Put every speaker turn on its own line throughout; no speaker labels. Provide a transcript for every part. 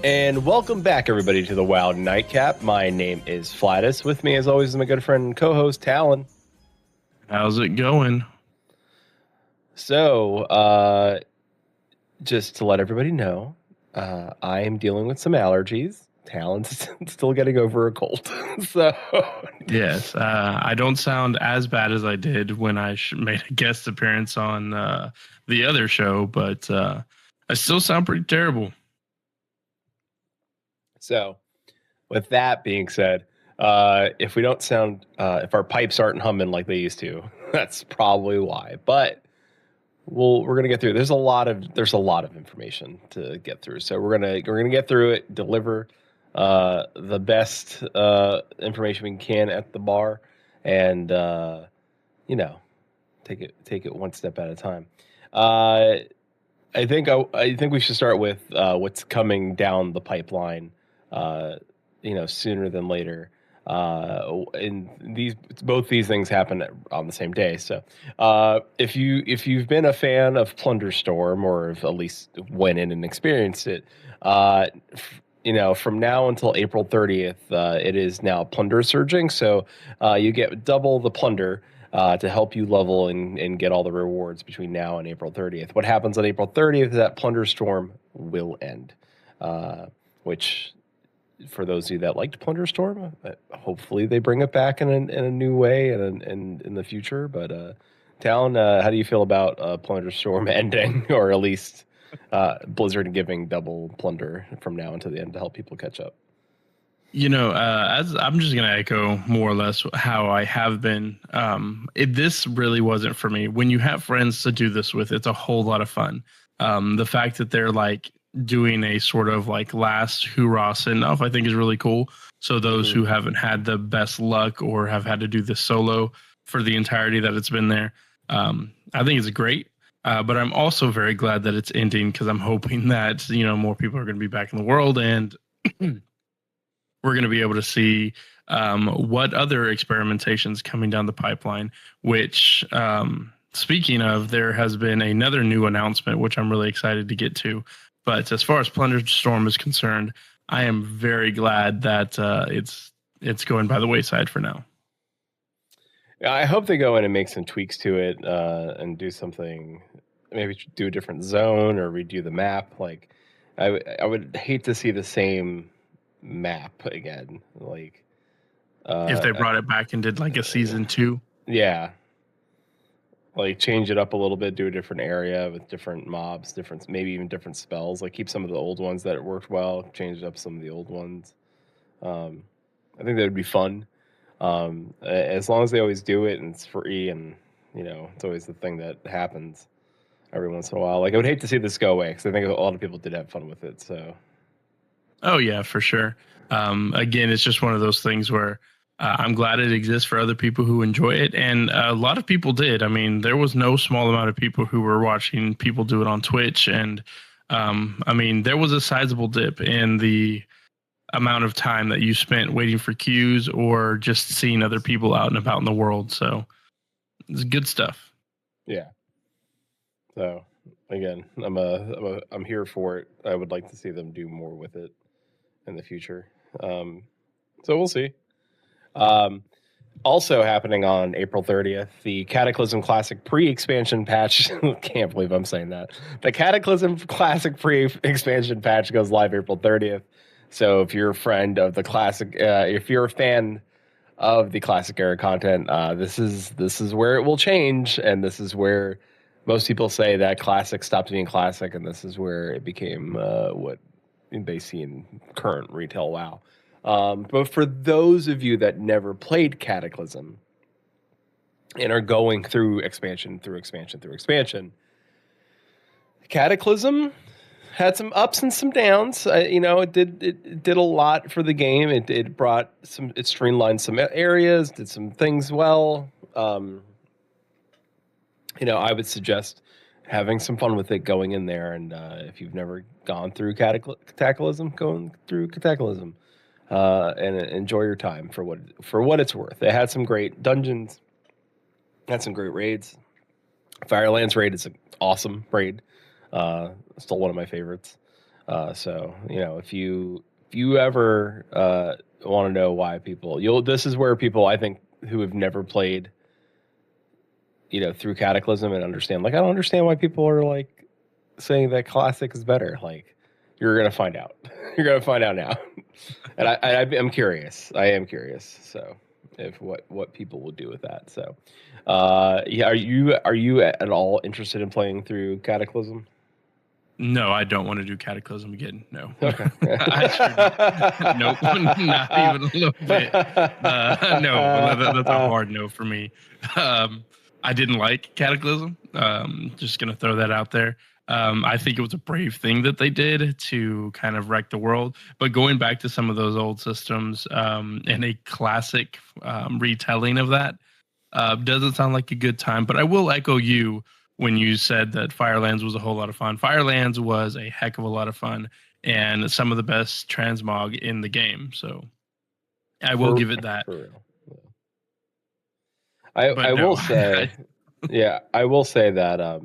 And welcome back, everybody, to the WoW Nightcap. My name is Flattus. With me, as always, is my good friend and co-host, Talan.
How's it going?
So, just to let everybody know, I am dealing with some allergies. Talan's still getting over a cold. So,
Yes, I don't sound as bad as I did when I made a guest appearance on the other show, but I still sound pretty terrible.
so with that being said, if we don't sound, if our pipes aren't humming like they used to, that's probably why. But we're gonna get through. There's a lot of information to get through, so we're gonna get through it. Deliver the best information we can at the bar, and take it one step at a time. I think we should start with what's coming down the pipeline. Sooner than later. And both these things happen on the same day. So, if you've been a fan of Plunderstorm, or have at least went in and experienced it, from now until April 30th, it is now plunder surging. So, you get double the plunder. To help you level and get all the rewards between now and April 30th. What happens on April 30th is that Plunderstorm will end, which, for those of you that liked Plunderstorm, hopefully they bring it back in a new way and in the future. But Talon, how do you feel about Plunderstorm ending, or at least Blizzard giving double plunder from now until the end to help people catch up?
As I'm just gonna echo more or less how I have been. This really wasn't for me. When you have friends to do this with, it's a whole lot of fun. The fact that they're like doing a sort of like last hoorah send off, I think is really cool. So those who haven't had the best luck or have had to do this solo for the entirety that it's been there, I think it's great. But I'm also very glad that it's ending, because I'm hoping that more people are going to be back in the world, and we're going to be able to see what other experimentations coming down the pipeline, which, speaking of, there has been another new announcement, which I'm really excited to get to. But as far as Plunderstorm is concerned, I am very glad that it's going by the wayside for now.
Yeah, I hope they go in and make some tweaks to it and do something, maybe do a different zone or redo the map. Like, I would hate to see the same map again, like
If they brought it back and did like a season 2.
Yeah, like change it up a little bit, do a different area with different mobs, maybe even different spells, like keep some of the old ones that worked well, change up some of the old ones. I think that would be fun, as long as they always do it and it's free, and it's always the thing that happens every once in a while. Like, I would hate to see this go away, because I think a lot of people did have fun with it. So
Oh yeah, for sure. Again, it's just one of those things where I'm glad it exists for other people who enjoy it, and a lot of people did. I mean, there was no small amount of people who were watching people do it on Twitch, and there was a sizable dip in the amount of time that you spent waiting for queues or just seeing other people out and about in the world. So it's good stuff.
yeah. So again, I'm here for it. I would like to see them do more with it in the future. So we'll see. Also happening on April 30th, the Cataclysm Classic pre-expansion patch. Can't believe I'm saying that. The Cataclysm Classic pre-expansion patch goes live April 30th. So if you're a friend of the classic, if you're a fan of the classic era content, this is where it will change, and this is where most people say that classic stopped being classic, and this is where it became what they see in current retail WoW. But for those of you that never played Cataclysm and are going through expansion, Cataclysm had some ups and some downs. It did a lot for the game. It streamlined some areas, did some things well. I would suggest having some fun with it going in there. And if you've never gone through Cataclysm, going through Cataclysm, and enjoy your time for what it's worth. It had some great dungeons, had some great raids. Firelands raid is an awesome raid. Still one of my favorites. So if you ever want to know why people, this is where people I think who have never played, through Cataclysm and understand. Like I don't understand why people are like saying that Classic is better. Like you're gonna find out. You're gonna find out now. And I'm curious. I am curious. So if what people will do with that. So yeah, are you at all interested in playing through Cataclysm?
No, I don't want to do Cataclysm again. No,
Okay.
I sure don't. Nope, not even a little bit. No, that's a hard no for me. I didn't like Cataclysm. Just gonna throw that out there. I think it was a brave thing that they did to kind of wreck the world. But going back to some of those old systems and a classic retelling of that doesn't sound like a good time. But I will echo you when you said that Firelands was a whole lot of fun. Firelands was a heck of a lot of fun and some of the best transmog in the game. So I will give it that.
For real. Yeah.
But
I
no,
will say, yeah, I will say that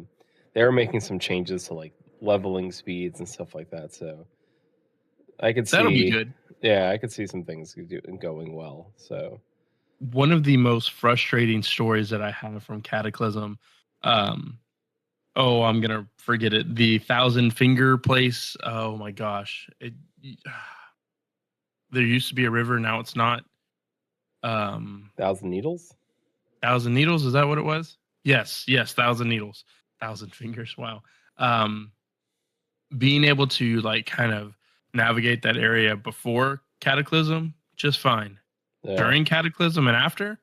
they were making some changes to like leveling speeds and stuff like that. So I could
that'll be
see,
good.
yeah, I could see some things going well. So
One of the most frustrating stories that I have from Cataclysm. Um, oh, I'm gonna forget it. The Thousand Finger place. Oh my gosh, there used to be a river, now it's not.
Thousand Needles.
Thousand Needles, is that what it was? Yes, Thousand Needles, Thousand Fingers. Wow. Um, Being able to like kind of navigate that area before Cataclysm, just fine.
Yeah.
During Cataclysm and after,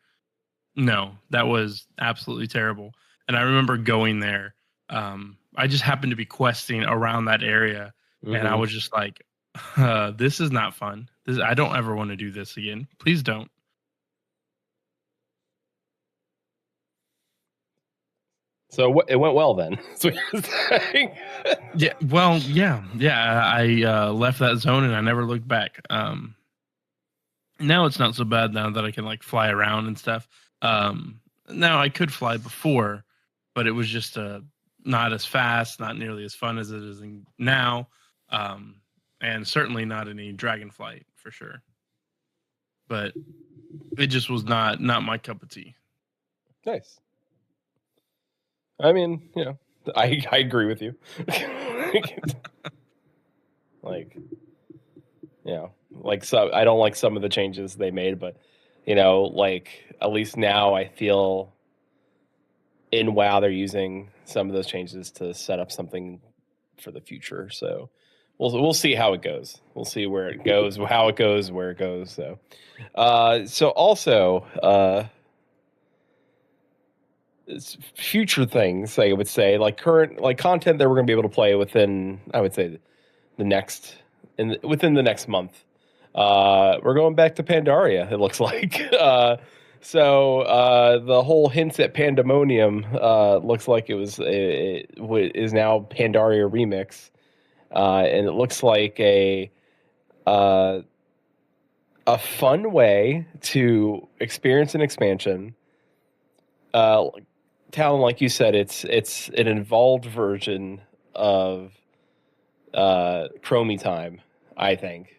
no, that was absolutely terrible. And I remember going there. I just happened to be questing around that area, and I was just like, "This is not fun. I don't ever want to do this again. Please don't."
So it went well then. That's what you're saying.
Yeah. Well, yeah. I left that zone and I never looked back. Now it's not so bad now that I can like fly around and stuff. Now I could fly before, but it was just not as fast, not nearly as fun as it is now, and certainly not any dragonflight for sure. But it just was not my cup of tea.
Nice. I mean, I agree with you. Like, so I don't like some of the changes they made, but like at least now I feel in WoW they're using some of those changes to set up something for the future. So we'll see how it goes. We'll see where it goes, how it goes, where it goes. So also future things I would say, like current like content that we're going to be able to play within, I would say, within the next month. We're going back to Pandaria, it looks like. So the whole hints at Pandemonium looks like it is now Pandaria Remix, and it looks like a fun way to experience an expansion. Talon, like you said, it's an involved version of Chromie Time, I think.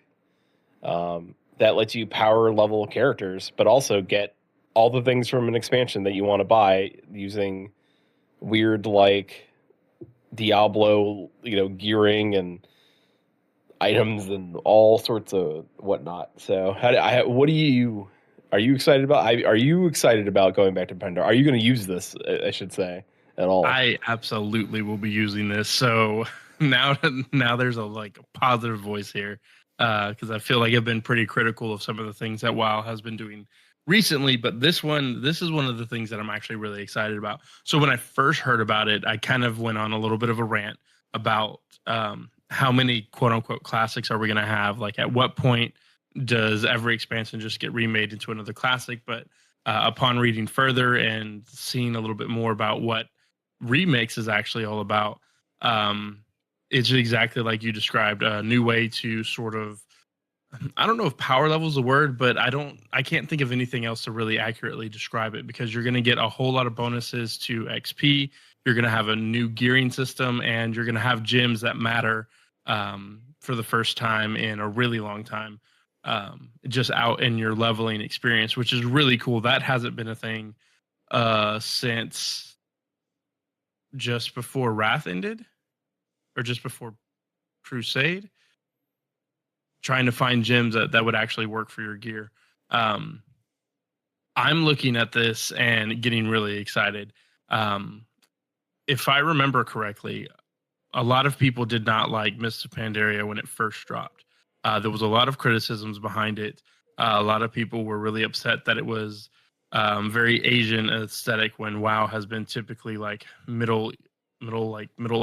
That lets you power level characters, but also get all the things from an expansion that you want to buy using weird like Diablo, gearing and items and all sorts of whatnot. So, are you excited about? Are you excited about going back to Pandora? Are you going to use this? I should say at all.
I absolutely will be using this. So now there's a positive voice here because I feel like I've been pretty critical of some of the things that WoW has been doing recently, but this is one of the things that I'm actually really excited about. So when I first heard about it, I kind of went on a little bit of a rant about how many quote unquote classics are we going to have? Like at what point does every expansion just get remade into another classic? But upon reading further and seeing a little bit more about what remakes is actually all about, it's exactly like you described, a new way to sort of, I don't know if power level is a word, but I can't think of anything else to really accurately describe it, because you're going to get a whole lot of bonuses to XP. You're going to have a new gearing system, and you're going to have gyms that matter for the first time in a really long time, just out in your leveling experience, which is really cool. That hasn't been a thing since just before Wrath ended, or just before Crusade. Trying to find gems that would actually work for your gear. Um, I'm looking at this and getting really excited. Um, if I remember correctly, a lot of people did not like Mists of Pandaria when it first dropped. There was a lot of criticisms behind it. A lot of people were really upset that it was very Asian aesthetic when WoW has been typically like Middle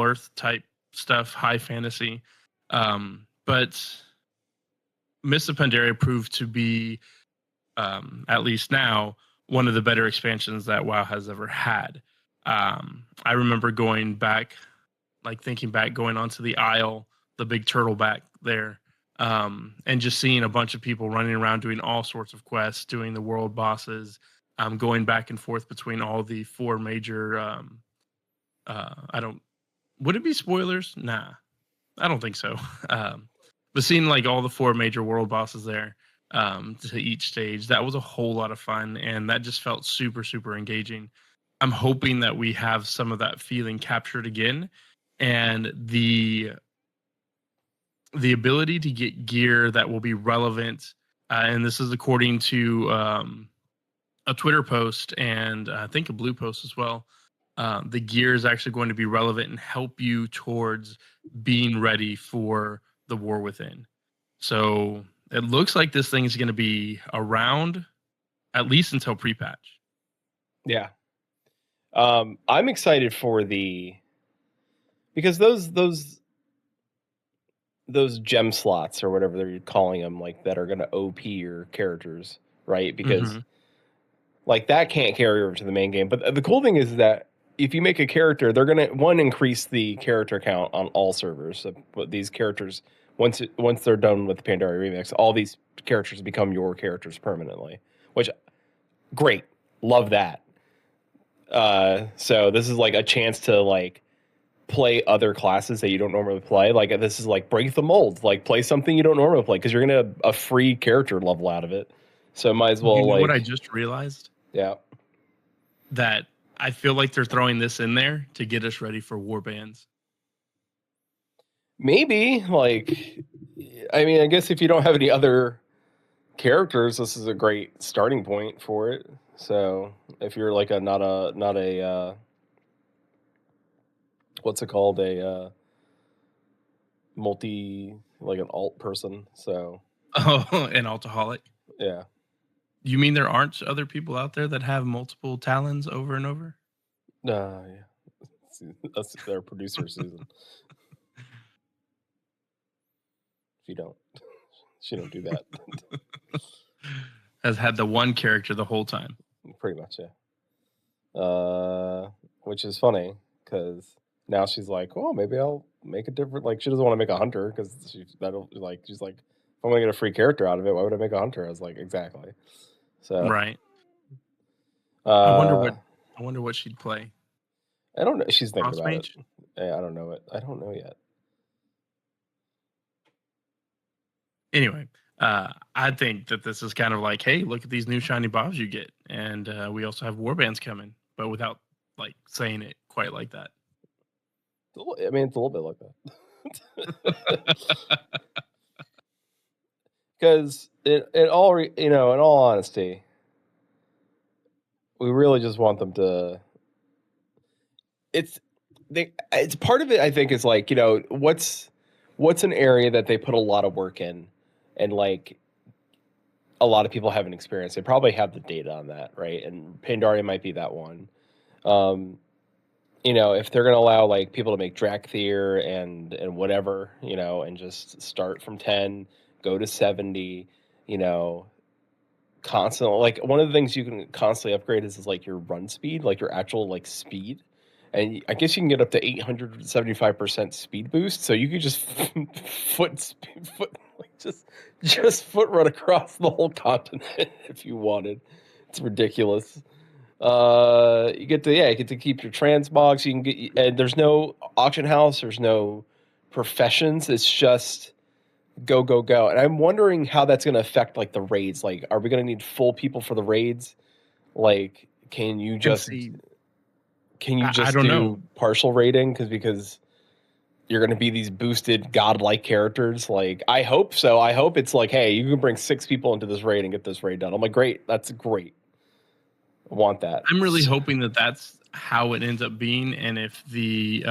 Earth type stuff, high fantasy. But Mists of Pandaria proved to be, at least now, one of the better expansions that WoW has ever had. I remember going back, like thinking back, going onto the Isle, the big turtle back there, and just seeing a bunch of people running around doing all sorts of quests, doing the world bosses, going back and forth between all the four major. I don't. Would it be spoilers? Nah, I don't think so. But seeing like all the four major world bosses there, to each stage, that was a whole lot of fun, and that just felt super, super engaging. I'm hoping that we have some of that feeling captured again, and the ability to get gear that will be relevant. And this is according to a Twitter post and I think a Blue post as well. The gear is actually going to be relevant and help you towards being ready for the War Within. So it looks like this thing is going to be around at least until pre-patch.
Yeah. I'm excited for because those gem slots or whatever they're calling them, like that are going to OP your characters, right? Because like that can't carry over to the main game. But the cool thing is that if you make a character, they're going to increase the character count on all servers. So these characters, once they're done with the Pandaria Remix, all these characters become your characters permanently, which great. Love that. So this is like a chance to like play other classes that you don't normally play. Like this is like break the mold, like play something you don't normally play because you're gonna have a free character level out of it. So might as well.
You know
like
what I just realized?
Yeah.
That I feel like they're throwing this in there to get us ready for warbands.
Maybe like, I mean, I guess if you don't have any other characters, this is a great starting point for it. So if you're like not a what's it called, a multi, like an alt person. So
Oh, an alcoholic.
yeah.
You mean there aren't other people out there that have multiple talons over and over?
Yeah. That's their producer, Susan. She don't do that.
Has had the one character the whole time.
Pretty much, yeah. Which is funny because now she's like, well, maybe I'll make a different. Like, she doesn't want to make a hunter because she's like, if I'm gonna get a free character out of it, why would I make a hunter? I was like, exactly. So
Right.
I
wonder what she'd play.
I don't know. She's thinking
Cross
about
mage?
it. Yeah, I don't know it. I don't know yet.
Anyway, I think that this is kind of like, hey, look at these new shiny bobs you get, and we also have warbands coming, but without like saying it quite like that.
I mean, it's a little bit like that. Because in all honesty, we really just want them to. It's part of it. I think is like, what's an area that they put a lot of work in, and like a lot of people haven't experienced. They probably have the data on that, right? And Pandaria might be that one. If they're going to allow like people to make Drakthir and whatever, and just start from 10, go to 70, constantly, like one of the things you can constantly upgrade is like your run speed, like your actual like speed. And I guess you can get up to 875% speed boost. So you could just just foot run across the whole continent if you wanted. It's ridiculous. You get to keep your transmogs. You can get, and there's no auction house. There's no professions. It's just go, go, go. And I'm wondering how that's going to affect like the raids. Like, are we going to need full people for the raids? Like, can you
And
just
see, I don't
do
know.
partial raiding? Because you're going to be these boosted godlike characters. Like, I hope so. I hope it's like, hey, you can bring 6 people into this raid and get this raid done. I'm like, great. That's great. I want that.
I'm really hoping that that's how it ends up being, and if the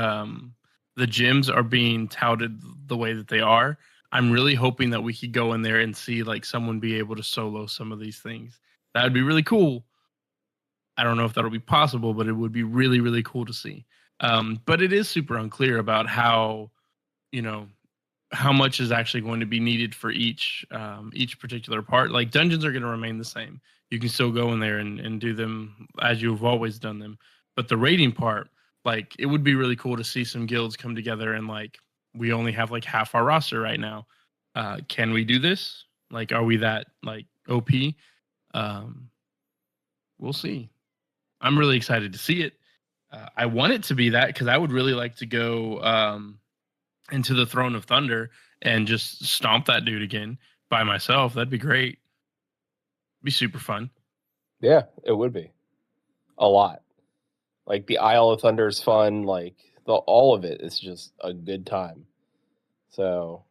gyms are being touted the way that they are, I'm really hoping that we could go in there and see like someone be able to solo some of these things. That would be really cool. I don't know if that'll be possible, but it would be really, really cool to see. But it is super unclear about how, you know, how much is actually going to be needed for each particular part. Like dungeons are going to remain the same. You can still go in there and do them as you've always done them. But the raiding part, like it would be really cool to see some guilds come together and like we only have like half our roster right now. Can we do this? Like, are we that like OP? We'll see. I'm really excited to see it. I want it to be that because I would really like to go into the Throne of Thunder and just stomp that dude again by myself. That'd be great. Be super fun.
Yeah, it would be a lot. Like the Isle of Thunder is fun. Like all of it is just a good time. So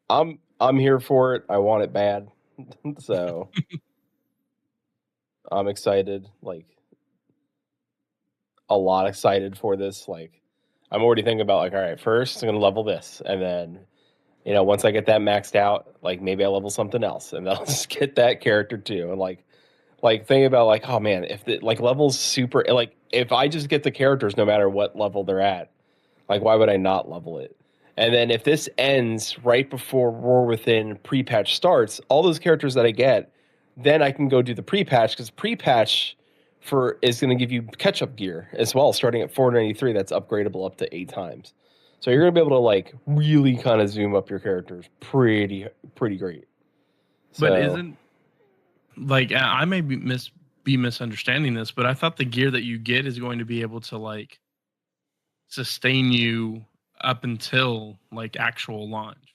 I'm here for it. I want it bad. So I'm excited. Like a lot excited for this. Like I'm already thinking about like, all right, first I'm gonna level this, and then once I get that maxed out, like maybe I level something else, and then I'll just get that character too. And like think about like, oh man, if the like levels super like if I just get the characters no matter what level they're at, like why would I not level it? And then if this ends right before War Within pre-patch starts, all those characters that I get, then I can go do the pre-patch because pre-patch for is going to give you catch-up gear as well, starting at 493. That's upgradable up to 8 times. So you're going to be able to like really kind of zoom up your characters pretty great.
But
So
isn't like I may be misunderstanding this, but I thought the gear that you get is going to be able to like sustain you up until like actual launch.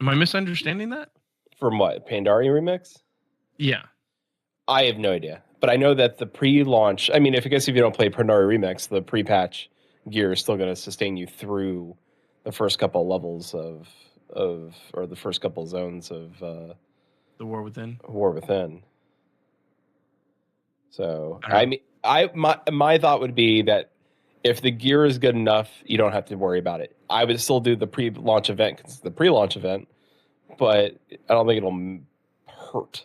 Am I misunderstanding that?
from what Pandaria remix?
Yeah.
I have no idea, but I know that the pre-launch. I mean, if you don't play Pandaria remix, the pre-patch gear is still going to sustain you through the first couple of levels of or the first couple of zones of
The War Within.
War Within. So
I
I
don't know.
mean, my thought would be that if the gear is good enough, you don't have to worry about it. I would still do the pre-launch event because it's the pre-launch event, but I don't think it'll hurt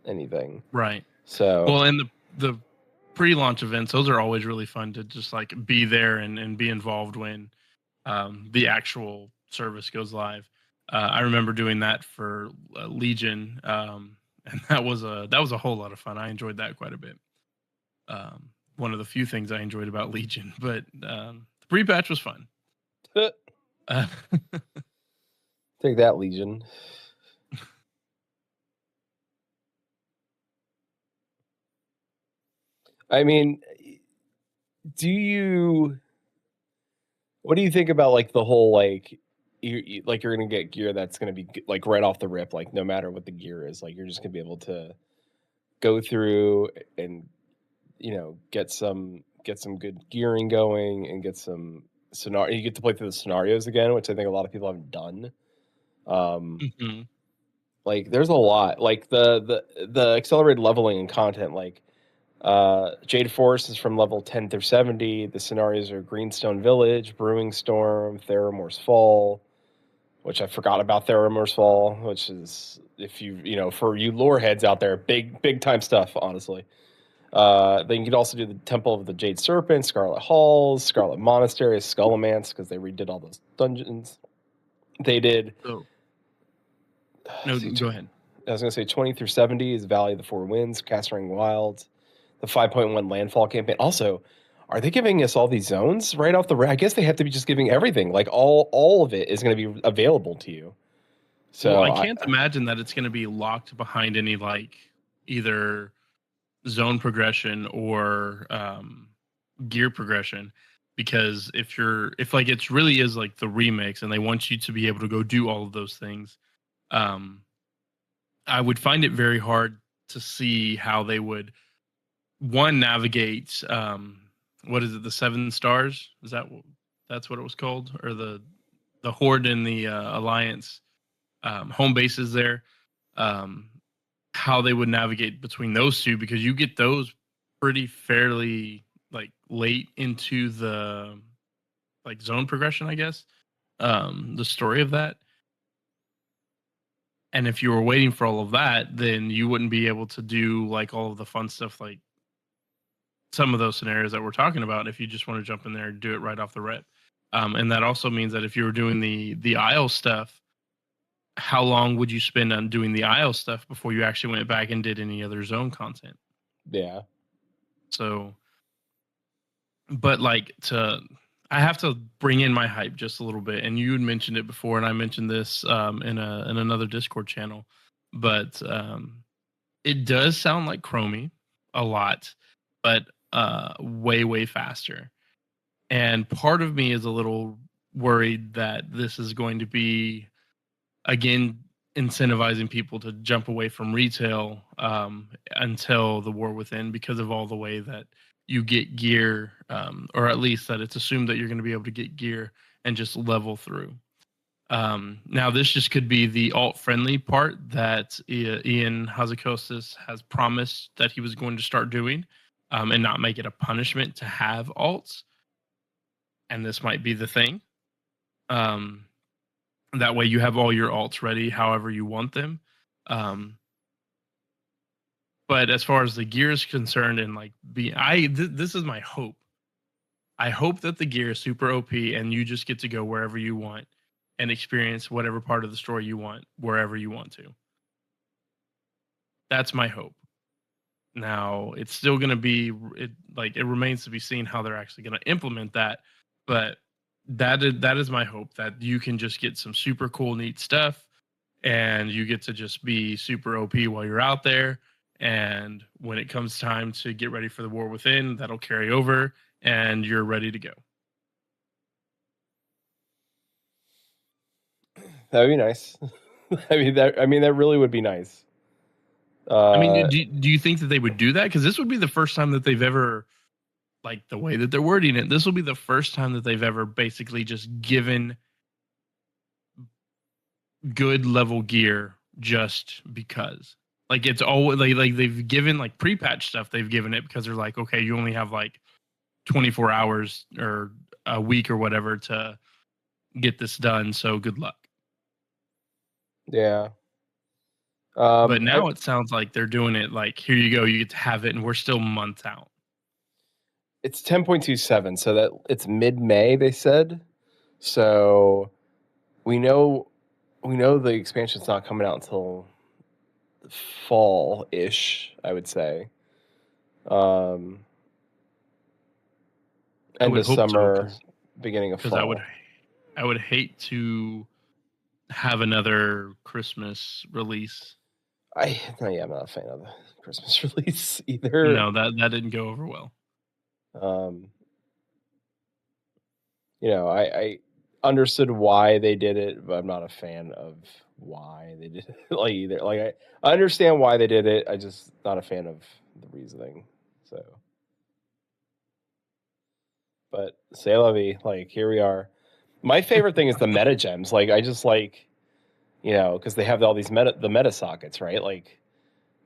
anything.
Right.
So
Well, and the pre-launch events, those are always really fun to just like be there and be involved when the actual service goes live. I remember doing that for Legion, and that was a whole lot of fun. I enjoyed that quite a bit. One of the few things I enjoyed about Legion, but the pre-patch was fun. Uh,
take that, Legion. I mean, what do you think about like the whole like you're gonna get gear that's gonna be like right off the rip, like no matter what the gear is, like you're just gonna be able to go through and get some good gearing going and get some scenario. You get to play through the scenarios again, which I think a lot of people haven't done.
mhm.
Like there's a lot like the accelerated leveling and content like Jade Forest is from level 10 through 70. The scenarios are Greenstone Village, Brewing Storm, Theramore's Fall, which I forgot about Theramore's Fall, which is, if for you lore heads out there, big time stuff, honestly. Then you could also do the Temple of the Jade Serpent, Scarlet Halls, Scarlet Monastery, Skullomance, because they redid all those dungeons. They did.
So, no, go ahead.
I was going to say 20 through 70 is Valley of the Four Winds, Castering Wilds, the 5.1 Landfall campaign. Also, are they giving us all these zones right off the? I guess they have to be just giving everything. Like all of it is going to be available to you. So
Well, I can't imagine that it's going to be locked behind any like either zone progression or gear progression. because if like it really is like the remix and they want you to be able to go do all of those things, um, I would find it very hard to see how they would navigate what is it, the Seven Stars? That's what it was called, or the Horde and the Alliance home bases there? Um, how they would navigate between those two, because you get those pretty fairly like late into the like zone progression, I guess. The story of that. And if you were waiting for all of that, then you wouldn't be able to do like all of the fun stuff, like some of those scenarios that we're talking about, if you just want to jump in there and do it right off the rip. And that also means that if you were doing the Isle stuff, how long would you spend on doing the Isle stuff before you actually went back and did any other zone content?
Yeah.
So, but like I have to bring in my hype just a little bit. And you had mentioned it before, and I mentioned this in another Discord channel, but it does sound like Chromie a lot, but way faster. And part of me is a little worried that this is going to be, again, incentivizing people to jump away from retail until the War Within, because of all the way that you get gear, or at least that it's assumed that you're going to be able to get gear and just level through. Now, this just could be the alt-friendly part that Ian Hazzikostas has promised that he was going to start doing, and not make it a punishment to have alts. And this might be the thing. That way you have all your alts ready however you want them. But as far as the gear is concerned, and like this is my hope. I hope that the gear is super OP and you just get to go wherever you want and experience whatever part of the story you want wherever you want to. That's my hope. Now, it's still going to be it remains to be seen how they're actually going to implement that, but that is my hope, that you can just get some super cool, neat stuff, and you get to just be super OP while you're out there. And when it comes time to get ready for the War Within, that'll carry over, and you're ready to go.
That would be nice. I mean, that really would be nice.
I mean, do you think that they would do that? Because this would be the first time that they've ever, like the way that they're wording it, this will be the first time that they've ever basically just given good level gear just because. Like, it's always like they've given like pre-patch stuff, they've given it because they're like, okay, you only have like 24 hours or a week or whatever to get this done, so good luck.
Yeah.
But now it sounds like they're doing it like, here you go, you get to have it, and we're still months out.
It's 10.27, so that it's mid-May, they said. So we know the expansion's not coming out until fall-ish, I would say. End of summer, beginning of fall.
Because I would hate to have another Christmas release.
I'm not a fan of the Christmas release either.
No, that didn't go over well.
I understood why they did it, but I'm not a fan of why they did it. Like, either. Like, I understand why they did it. I just not a fan of the reasoning. So, but c'est la vie. Like, here we are. My favorite thing is the meta gems. Like, I just like, because they have all these meta sockets, right? Like,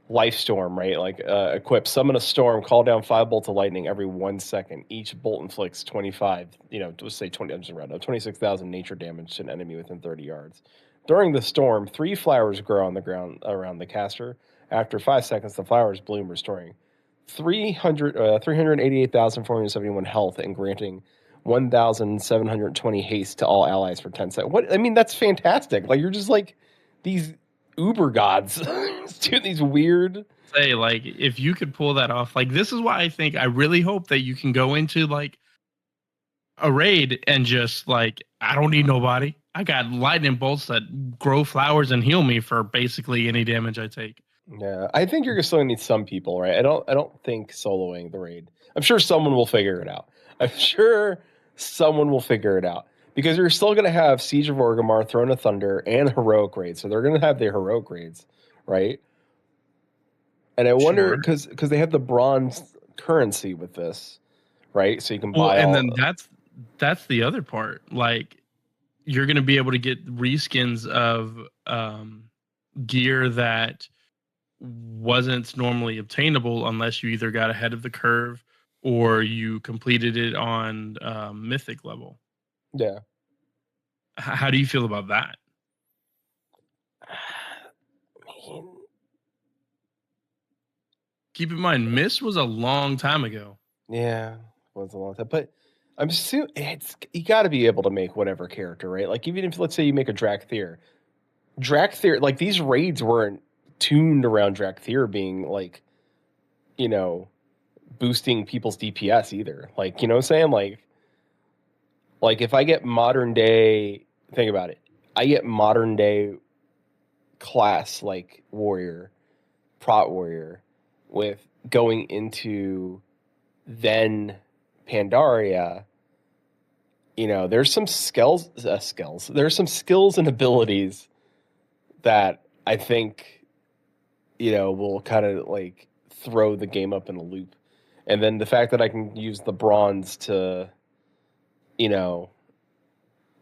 Life Storm, right? Like, equip, summon a storm, call down 5 bolts of lightning every 1 second. Each bolt inflicts 25, let's say 20, I'm just round up, 26,000 nature damage to an enemy within 30 yards. During the storm, 3 flowers grow on the ground around the caster. After 5 seconds, the flowers bloom, restoring 388,471 health and granting 1,720 haste to all allies for 10 seconds. What? I mean, that's fantastic. Like, you're just like these uber gods doing these weird.
Say, like, if you could pull that off, like, this is why I really hope that you can go into like a raid and just like, I don't need nobody. I got lightning bolts that grow flowers and heal me for basically any damage I take.
Yeah, I think you're still gonna need some people, right? I don't think soloing the raid. I'm sure someone will figure it out. I'm sure Someone will figure it out because you're still going to have Siege of Orgrimmar, Throne of Thunder, and heroic raids. So they're going to have the heroic raids, right? And I wonder
Sure.
because they have the bronze currency with this, right? So you can
Well,
buy
and
all.
then that's the other part. Like you're going to be able to get reskins of gear that wasn't normally obtainable unless you either got ahead of the curve or you completed it on mythic level.
Yeah.
How do you feel about that?
I mean,
Keep in mind, Mist was a long time ago.
yeah, was a long time, but I'm assuming it's you got to be able to make whatever character, right? Like even if let's say you make a Drakthir, like these raids weren't tuned around Drakthir being like, you know, boosting people's DPS either. Like, you know what I'm saying? Like if I get modern day, think about it. I get modern day class like warrior, prot warrior with going into then Pandaria, you know, there's some there's some skills and abilities that I think, you know, will kind of like throw the game up in a loop. And then the fact that I can use the bronze to, you know,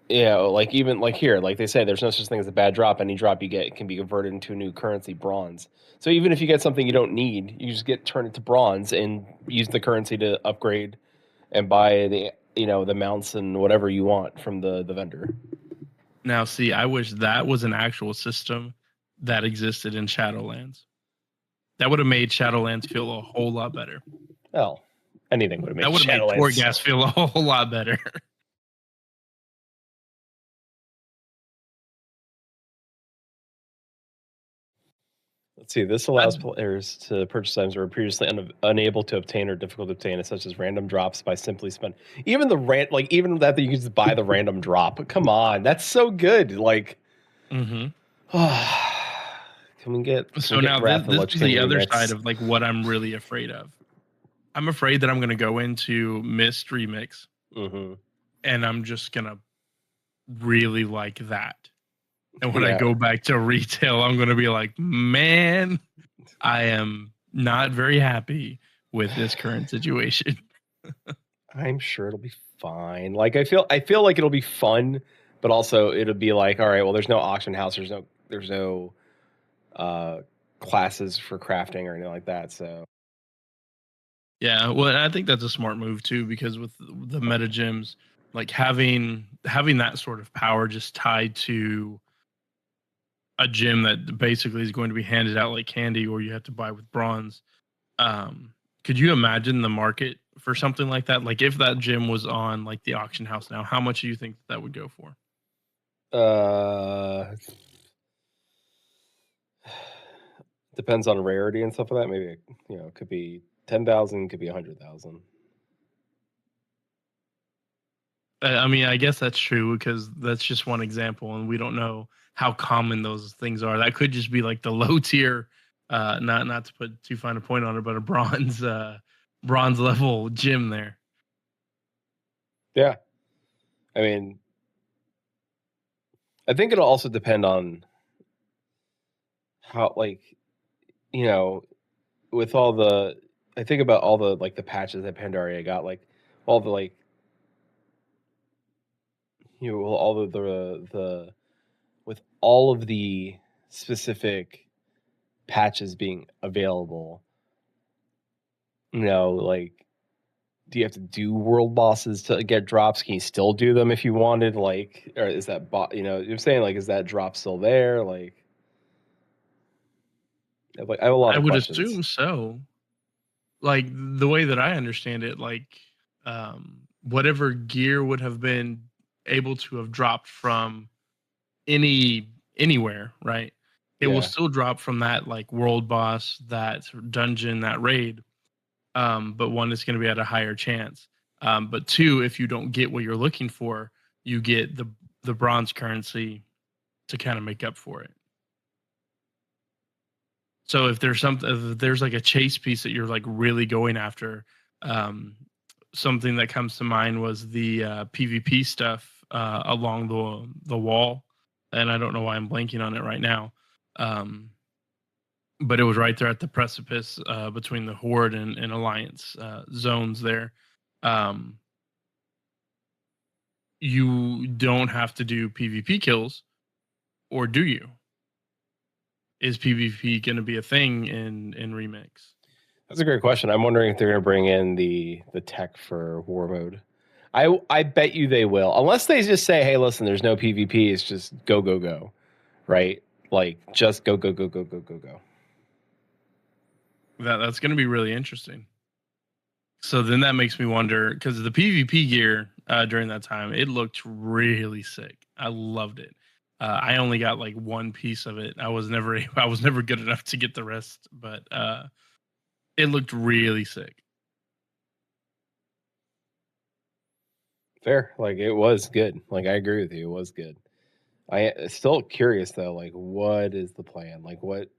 like even like here, like they say, there's no such thing as a bad drop. Any drop you get can be converted into a new currency, bronze. So even if you get something you don't need, you just turn it to bronze and use the currency to upgrade and buy the the mounts and whatever you want from the vendor.
Now, see, I wish that was an actual system that existed in Shadowlands. That would have made Shadowlands feel a whole lot better.
Well, anything would have made
That would have made
Shadowlands.
Torghast feel a whole lot better.
Let's see. This allows players to purchase items that were previously unable to obtain or difficult to obtain, such as random drops by simply spend. Even even that you can just buy the random drop. Come on, that's so good. Like,
Mm-hmm.
can we get?
So now this is the other
remix?
side of like what I'm really afraid of. I'm afraid that I'm going to go into Mist Remix, and I'm just going to really like that. And when I go back to retail, I'm going to be like, man, I am not very happy with this current situation.
I'm sure it'll be fine. Like I feel like it'll be fun, but also it'll be like, all right, well, there's no auction house, there's no classes for crafting or anything like that. So
Yeah, well, I think that's a smart move too, because with the meta gems, like having that sort of power just tied to a gem that basically is going to be handed out like candy, or you have to buy with bronze. Could you imagine the market for something like that? Like if that gem was on like the auction house now, how much do you think that would go for?
Depends on rarity and stuff like that. Maybe it could be 10,000, could be 100,000.
I mean, I guess that's true because that's just one example, and we don't know how common those things are. That could just be like the low tier, not to put too fine a point on it, but a bronze level gym there.
Yeah, I mean, I think it'll also depend on how, like, with all the. I think about all the like the patches that Pandaria got, like all the like, all the with all of the specific patches being available. Like, do you have to do world bosses to get drops? Can you still do them if you wanted? Like, or is that I'm saying, like, is that drop still there? Like, I have a lot
I
of
would
questions.
assume so. Like the way that I understand it, like whatever gear would have been able to have dropped from anywhere, right? It will still drop from that like world boss, that dungeon, that raid. But one is going to be at a higher chance. But two, if you don't get what you're looking for, you get the bronze currency to kind of make up for it. So if there's like a chase piece that you're like really going after, something that comes to mind was the PvP stuff along the wall, and I don't know why I'm blanking on it right now. But it was right there at the precipice between the Horde and Alliance zones there. Um, you don't have to do PvP kills, or do you? Is PvP going to be a thing in Remix?
That's a great question. I'm wondering if they're going to bring in the tech for war mode. I bet you they will, unless they just say, "Hey, listen, there's no PvP. It's just go go go," right? Like just go go go go go go go.
That's going to be really interesting. So then that makes me wonder, because the PvP gear during that time, it looked really sick. I loved it. I only got like one piece of it. I was never good enough to get the rest, but it looked really sick.
Fair, like it was good. Like I agree with you, it was good. I still curious though, like what is the plan? Like what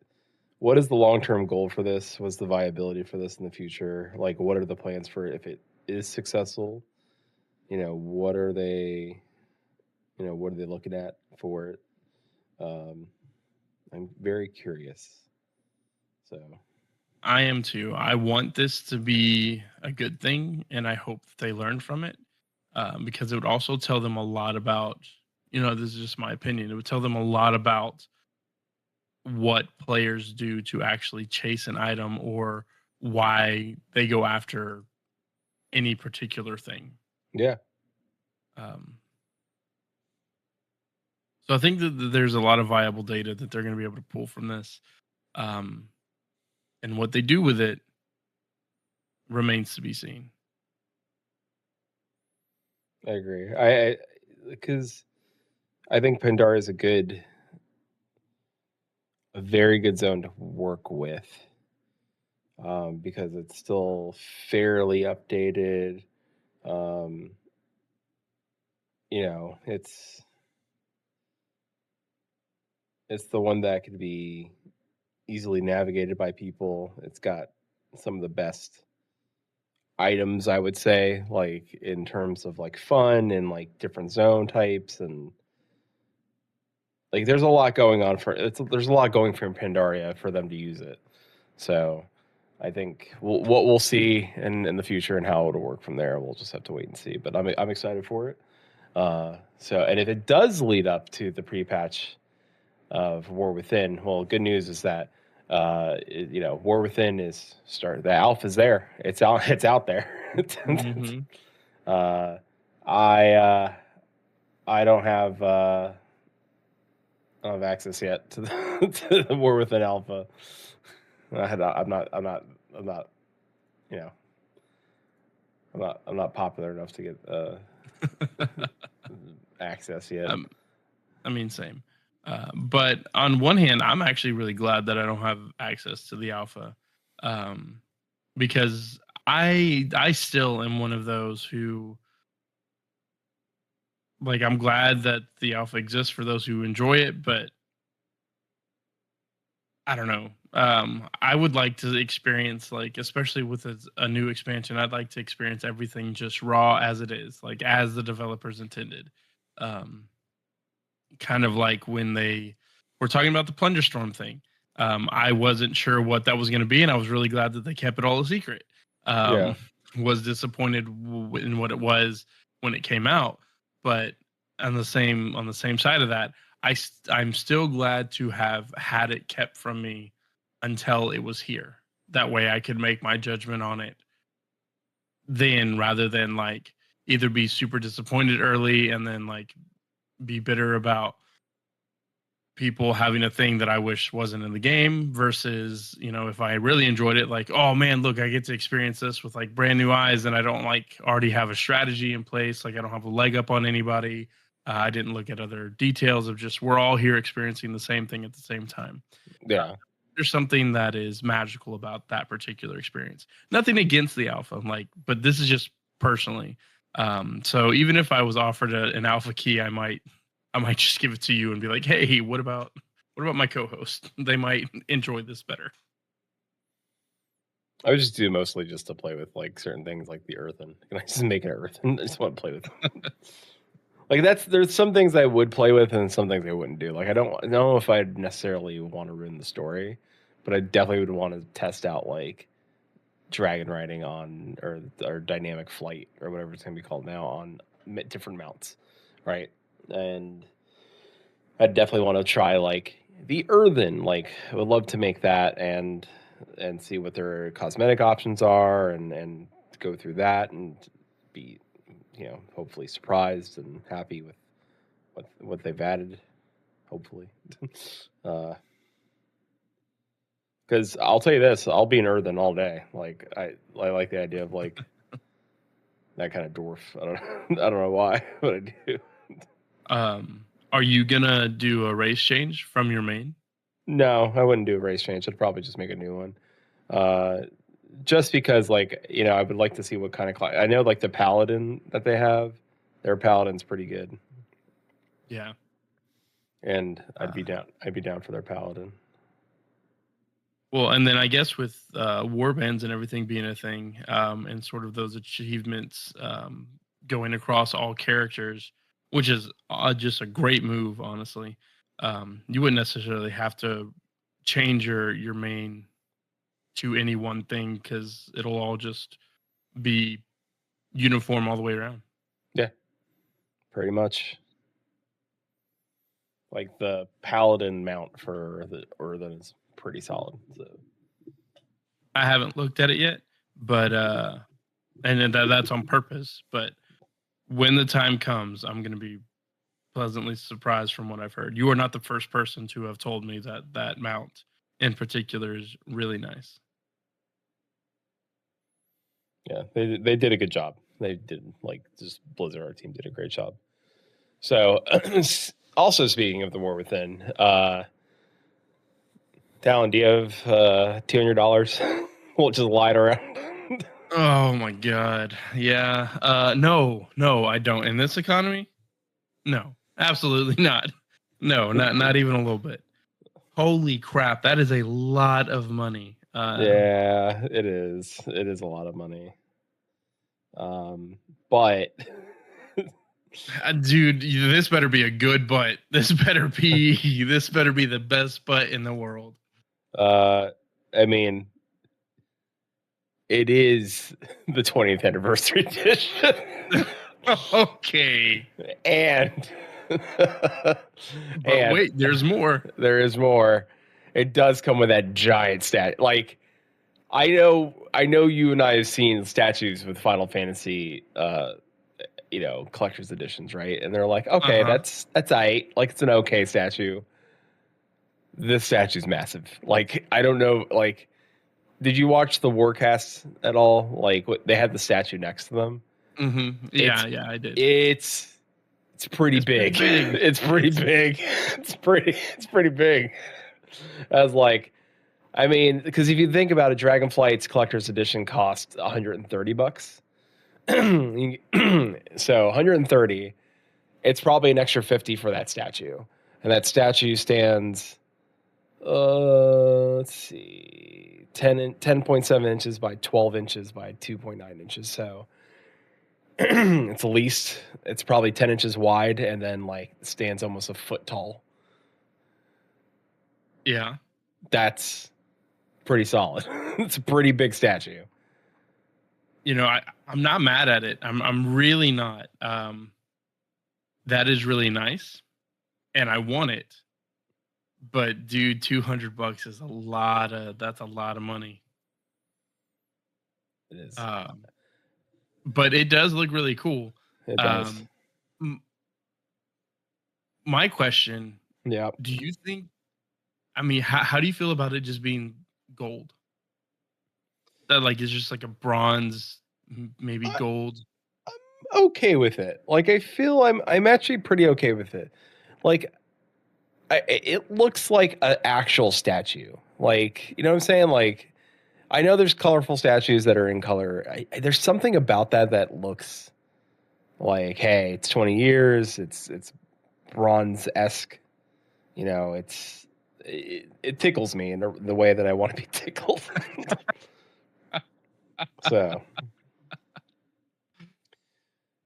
is the long term goal for this? What's the viability for this in the future? Like what are the plans for it if it is successful? What are they? What are they looking at for it? Um, I'm very curious. So
I am too. I want this to be a good thing, and I hope that they learn from it, because it would also tell them a lot about. This is just my opinion. It would tell them a lot about what players do to actually chase an item, or why they go after any particular thing.
yeah,
Um, so I think that there's a lot of viable data that they're going to be able to pull from this, um, and what they do with it remains to be seen.
I agree. Because I think Pandora is a very good zone to work with. Because it's still fairly updated. Um, it's the one that could be easily navigated by people. It's got some of the best items, I would say, like in terms of like fun and like different zone types, and like there's a lot going on there's a lot going from Pandaria for them to use it. So I think what we'll see in the future and how it'll work from there, we'll just have to wait and see. But I'm excited for it. And if it does lead up to the pre-patch of War Within, well, good news is that War Within is started. The alpha's there. It's out. It's out there.
Mm-hmm.
I I don't have access yet to to the War Within alpha. I'm not. You know, I'm not popular enough to get access yet.
I mean, same. But on one hand, I'm actually really glad that I don't have access to the alpha, because I still am one of those who, like, I'm glad that the alpha exists for those who enjoy it, but I don't know. I would like to experience, like, especially with a new expansion, I'd like to experience everything just raw as it is, like as the developers intended. Um, Kind of like when they were talking about the Plunger Storm thing. I wasn't sure what that was going to be, and I was really glad that they kept it all a secret.
Yeah.
Was disappointed in what it was when it came out, but on the same side of that, I'm still glad to have had it kept from me until it was here. That way, I could make my judgment on it then, rather than like either be super disappointed early and then like be bitter about people having a thing that I wish wasn't in the game, versus, if I really enjoyed it, like, oh man, look, I get to experience this with like brand new eyes, and I don't like already have a strategy in place. Like I don't have a leg up on anybody. I didn't look at other details of just we're all here experiencing the same thing at the same time.
Yeah.
There's something that is magical about that particular experience. Nothing against the alpha, like, but this is just personally. So even if I was offered an alpha key, I might just give it to you and be like, "Hey, what about my co-host? They might enjoy this better."
I would just do mostly just to play with like certain things like the earthen. Can I just make an earthen? I just want to play with it. Like there's some things I would play with and some things I wouldn't do. Like I don't know if I'd necessarily want to ruin the story, but I definitely would want to test out like dragon riding on or dynamic flight or whatever it's gonna be called now on different mounts, right? And I'd definitely want to try like the earthen. Like I would love to make that and see what their cosmetic options are and go through that and be hopefully surprised and happy with what they've added. Hopefully, because I'll tell you this, I'll be an earthen all day. Like I like the idea of like that kind of dwarf. I don't know why, but I do.
Are you gonna do a race change from your main?
No, I wouldn't do a race change. I'd probably just make a new one. Just because, like, I would like to see what kind of class. I know, like, the paladin that they have, their paladin's pretty good.
Yeah.
And I'd be down. I'd be down for their paladin.
Well, and then I guess with warbands and everything being a thing, and sort of those achievements going across all characters, which is just a great move, honestly. You wouldn't necessarily have to change your main to any one thing because it'll all just be uniform all the way around.
Yeah, pretty much. Like the paladin mount for the Earthen is pretty solid. So
I haven't looked at it yet, but and that's on purpose. But when the time comes, I'm going to be pleasantly surprised from what I've heard. You are not the first person to have told me that mount in particular is really nice.
yeah, they did a good job. They did just Blizzard, our team did a great job. So also speaking of the War Within, Talan, do you have $200? We'll just lie around.
Oh my god. Yeah. No, I don't. In this economy? No. Absolutely not. No, not even a little bit. Holy crap, that is a lot of money.
Yeah, it is. It is a lot of money. But
dude, this better be a good butt. This better be the best butt in the world.
I mean, it is the 20th anniversary edition.
Okay.
And
wait, there's more.
There is more. It does come with that giant stat. Like I know you and I have seen statues with Final Fantasy collector's editions, right? And they're like, okay, that's aight. Like it's an okay statue. This statue's massive. Like I don't know, like did you watch the Warcast at all? Like they had the statue next to them.
Mm-hmm. Yeah, I did.
It's pretty big. It's pretty big. It's pretty big. As like, I mean, because if you think about it, Dragonflight's collector's edition cost $130. So 130. It's probably an extra 50 for that statue, and that statue stands. Let's see, 10.7 inches by 12 inches by 2.9 inches. So it's probably 10 inches wide and then like stands almost a foot tall.
Yeah.
That's pretty solid. It's a pretty big statue.
I'm not mad at it. I'm really not. That is really nice, and I want it. But dude, $200 is that's a lot of money.
It is.
But it does look really cool.
It does.
My question.
Yeah.
Do you think? I mean, how do you feel about it just being gold? That like is just like a bronze, maybe gold.
I'm okay with it. Like I feel I'm actually pretty okay with it. Like it looks like an actual statue. Like, you know what I'm saying? Like I know there's colorful statues that are in color. There's something about that looks like, hey, it's 20 years. It's bronze-esque. It tickles me in the way that I want to be tickled. So,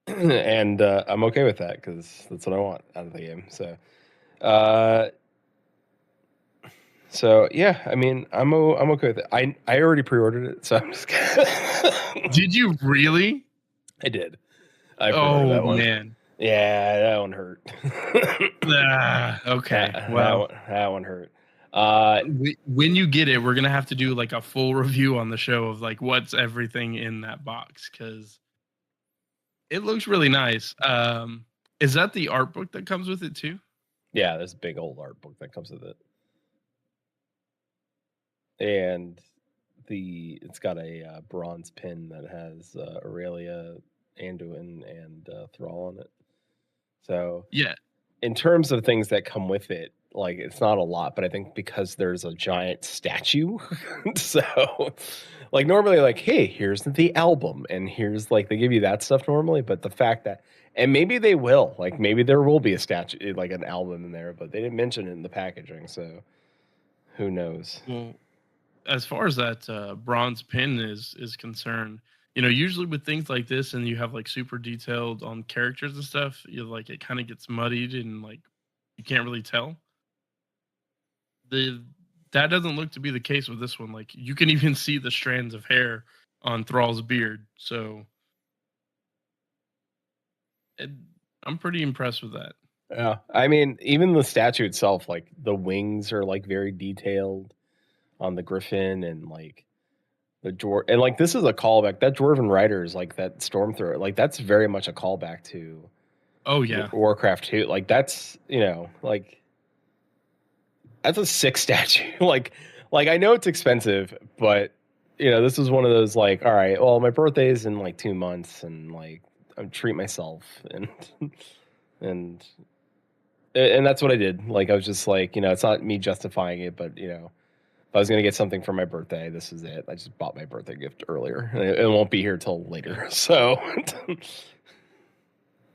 and I'm okay with that because that's what I want out of the game. Uh, so yeah, I mean, I'm okay with it. I already pre-ordered it, so I'm just.
Did you really?
I did. I pre-ordered
Oh
that one.
man.
Yeah, that one hurt.
Okay. Well,
that one hurt.
when you get it, we're gonna have to do like a full review on the show of like what's everything in that box because it looks really nice. Is that the art book that comes with it too?
Yeah, there's a big old art book that comes with it, and it's got a bronze pin that has Aurelia, Anduin, and Thrall on it. So
Yeah.
in terms of things that come with it, like it's not a lot, but I think because there's a giant statue, so like normally, like, hey, here's the album, and here's like they give you that stuff normally, but the fact that and maybe they will, like maybe there will be a statue, like an album in there, but they didn't mention it in the packaging, so who knows?
Well, as far as that bronze pin is concerned, usually with things like this, and you have like super detailed on characters and stuff, you like it kind of gets muddied and like you can't really tell. That doesn't look to be the case with this one. Like you can even see the strands of hair on Thrall's beard. So it, I'm pretty impressed with that.
Yeah, I mean, even the statue itself, like the wings are like very detailed on the griffin, and like the dwarf, and like this is a callback. That dwarven rider is like that storm thrower, like that's very much a callback to
Oh yeah.
Warcraft 2. Like that's like that's a sick statue. like I know it's expensive, but this is one of those like, all right, well, my birthday's in like 2 months, and like I'm treat myself, and and that's what I did. Like I was just like, it's not me justifying it, but if I was gonna get something for my birthday, this is it. I just bought my birthday gift earlier, and it won't be here till later. So,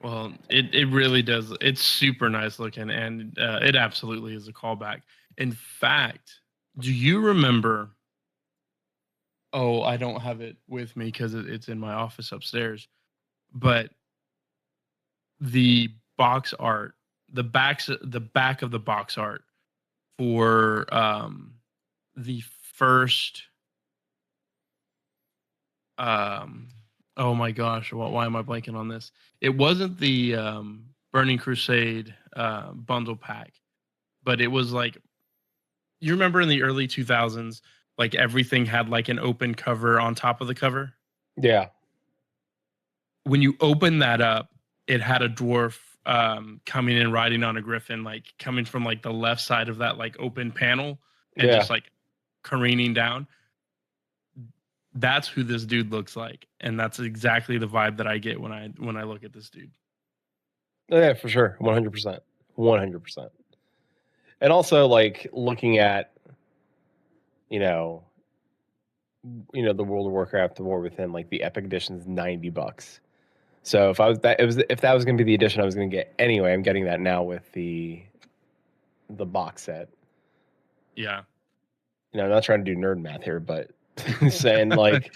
Well, it really does. It's super nice looking, and it absolutely is a callback. In fact, do you remember? Oh, I don't have it with me because it's in my office upstairs. But the box art, the back of the box art for the first oh my gosh, why am I blanking on this? It wasn't the Burning Crusade bundle pack, but it was like, you remember in the early 2000s, like everything had like an open cover on top of the cover.
yeah,
When you open that up, it had a dwarf coming in riding on a griffin, like coming from like the left side of that like open panel and
yeah,
just like careening down. That's who this dude looks like, and that's exactly the vibe that I get when I look at this dude.
yeah, for sure, 100%, 100%. And also, like looking at you know, the World of Warcraft, the War Within, like the Epic Edition is $90. So if that was going to be the edition I was going to get anyway, I'm getting that now with the box set.
Yeah.
I'm not trying to do nerd math here, but saying like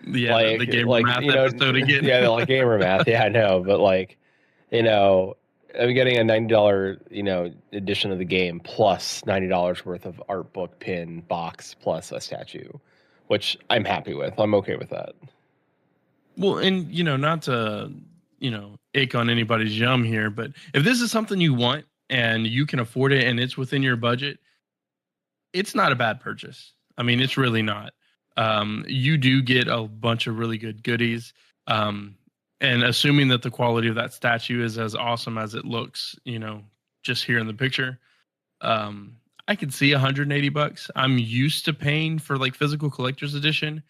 yeah,
like
the gamer
like
math episode again.
yeah, like gamer math. Yeah, I know, but like I'm getting a $90 edition of the game plus $90 worth of art book, pin, box, plus a statue, which I'm happy with. I'm okay with that.
Well, and not to ache on anybody's yum here, but if this is something you want and you can afford it and it's within your budget, it's not a bad purchase. I mean, it's really not. You do get a bunch of really good goodies. And assuming that the quality of that statue is as awesome as it looks, just here in the picture, I could see $180. I'm used to paying for like physical collector's edition,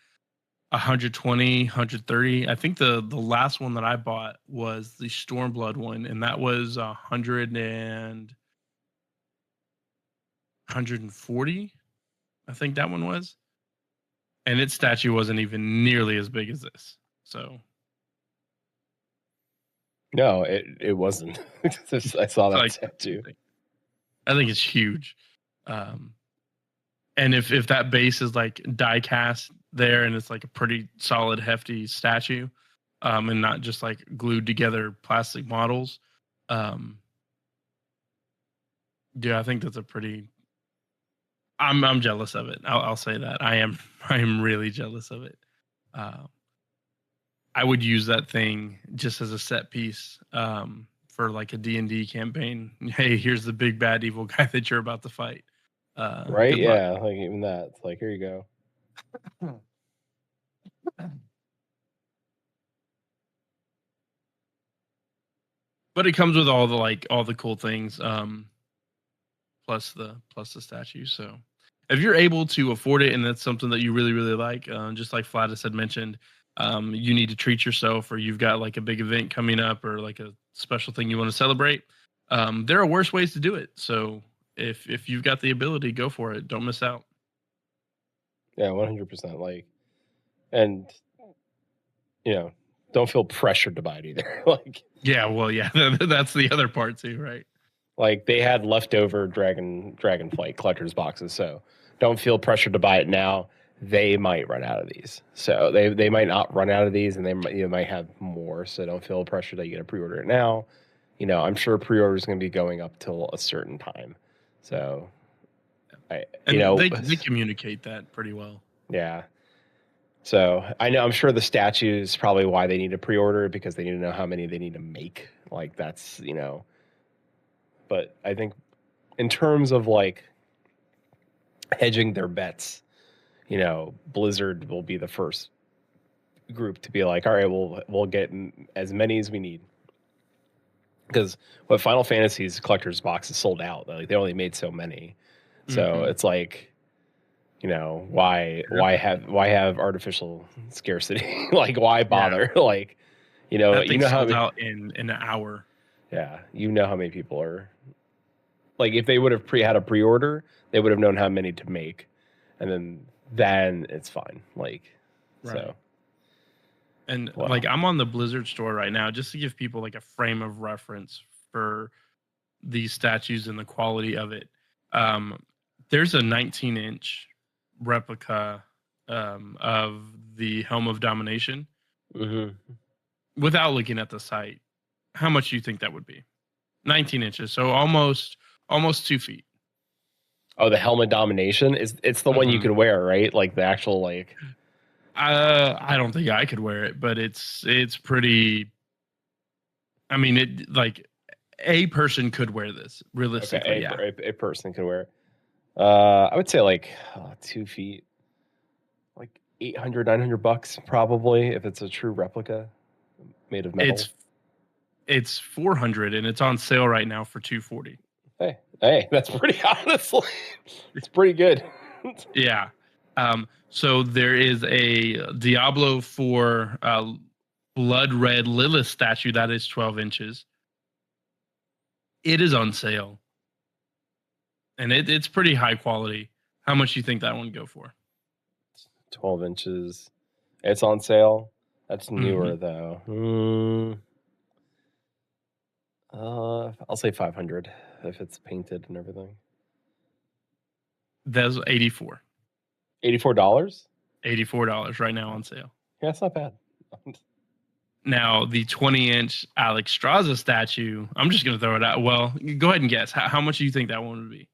120, 130. I think the last one that I bought was the Stormblood one, and that was 140. I think that one was. And its statue wasn't even nearly as big as this. So
No, it wasn't. I saw that statue.
I think it's huge. And if that base is like die cast, there, and it's like a pretty solid, hefty statue, and not just like glued together plastic models. Yeah, I think that's a pretty. I'm jealous of it. I'll say that I am. I am really jealous of it. Uh, I would use that thing just as a set piece for like a D&D campaign. Hey, here's the big bad evil guy that you're about to fight.
Right?
Good luck.
Yeah, like even that. It's like, here you go.
But it comes with all the cool things, plus the statue. So if you're able to afford it and that's something that you really really like, just like Flattus had mentioned, you need to treat yourself, or you've got like a big event coming up, or like a special thing you want to celebrate. There are worse ways to do it. So if you've got the ability, go for it. Don't miss out.
Yeah, 100%. Like, and don't feel pressured to buy it either.
Yeah, well, yeah, that's the other part too, right?
Like they had leftover Dragonflight collector's boxes, so don't feel pressured to buy it now. They might run out of these, so they might not run out of these, and they might have more. So don't feel pressure that you got to pre-order it now. I'm sure pre-order is going to be going up till a certain time. So,
they communicate that pretty well.
Yeah. So I'm sure the statue is probably why they need to pre-order it, because they need to know how many they need to make. Like that's but I think in terms of like hedging their bets, Blizzard will be the first group to be like, all right, we'll get as many as we need. Because what Final Fantasy's collector's box is sold out. Like they only made so many. So it's like, why have artificial scarcity? Like why bother? Yeah. Like,
that thing
how
sold out in an hour.
Yeah, how many people are. Like if they would have had a pre-order, they would have known how many to make, and then it's fine. Like, right. So.
And like I'm on the Blizzard store right now, just to give people like a frame of reference for these statues and the quality of it. There's a 19-inch replica of the Helm of Domination.
Mm-hmm.
Without looking at the site, how much do you think that would be? 19 inches, so almost 2 feet.
Oh, the Helm of Domination it's the one you could wear, right? Like the actual like.
I don't think I could wear it, but it's pretty. I mean, it like a person could wear this realistically.
Okay, a person could wear it. I would say like 2 feet, like $800-$900 probably, if it's a true replica made of metal.
It's $400 and it's on sale right now for $240.
Hey, that's pretty honestly. It's pretty good.
Yeah. So there is a Diablo 4 blood red Lilith statue that is 12 inches. It is on sale. And it's pretty high quality. How much do you think that one would go for?
12 inches. It's on sale. That's newer though. I'll say 500 if it's painted and everything.
That's 84.
$84?
$84 right now on sale.
Yeah, it's not bad.
Now, the 20-inch Alex Straza statue, I'm just going to throw it out. Well, go ahead and guess. How much do you think that one would be?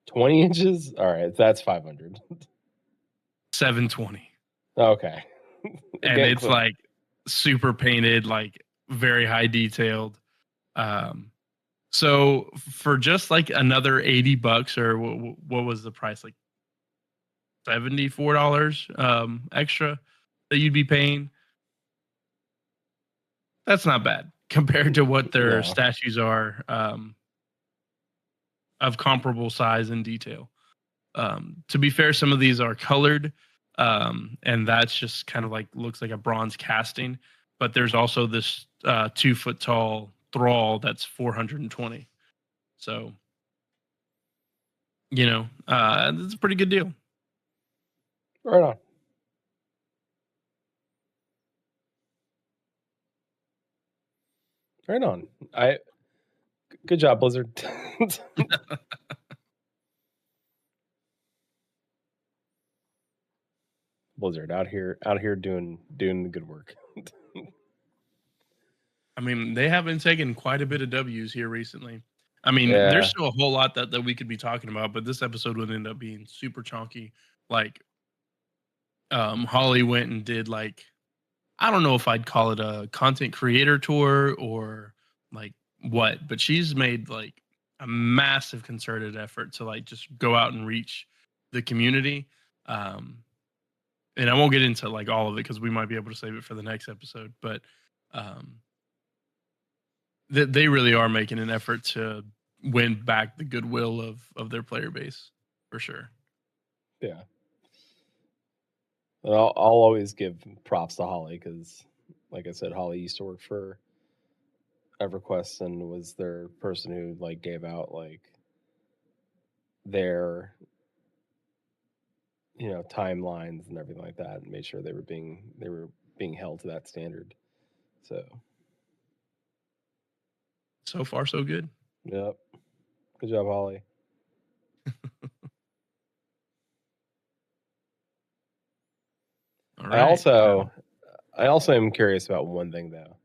20 inches? All right, that's 500.
720.
Okay.
And it's like super painted, like very high detailed. So for just like another $80, or what was the price? Like $74 extra that you'd be paying. That's not bad compared to what their statues are of comparable size and detail. To be fair, some of these are colored, and that's just kind of like looks like a bronze casting. But there's also this 2 foot tall thrall that's 420. So, it's a pretty good deal.
Right on. Right on. Good job, Blizzard. Blizzard out here doing the good work.
I mean, they have been taking quite a bit of W's here recently. I mean, there's
Yeah.
still a whole lot that we could be talking about, but this episode would end up being super chunky. Like, Holly went and did like, I don't know if I'd call it a content creator tour or like what, but she's made like a massive concerted effort to like just go out and reach the community. And I won't get into like all of it because we might be able to save it for the next episode, but um, they really are making an effort to win back the goodwill of their player base for sure.
Yeah. And I'll always give props to Holly because, like I said, Holly used to work for EverQuest and was their person who like gave out like their timelines and everything like that, and made sure they were being held to that standard.
So far, so good.
Yep. Good job, Holly.
All right.
I also am curious about one thing though.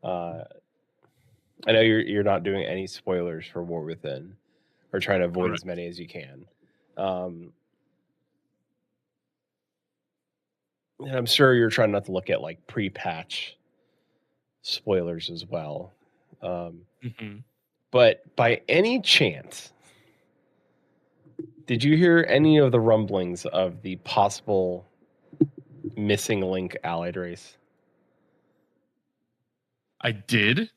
I know you're not doing any spoilers for War Within, or trying to avoid as many as you can. And I'm sure you're trying not to look at like pre-patch spoilers as well. But by any chance, did you hear any of the rumblings of the possible missing link allied race?
I did.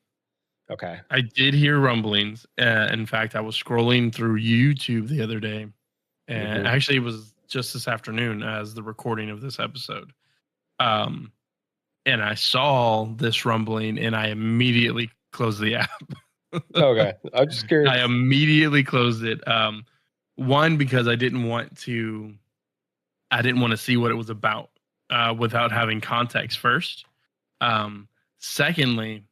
Okay.
I did hear rumblings. In fact, I was scrolling through YouTube the other day, and actually it was just this afternoon as the recording of this episode. And I saw this rumbling, and I immediately closed the app.
Okay. I'm just curious.
I immediately closed it. One, because I didn't want to see what it was about without having context first. Secondly,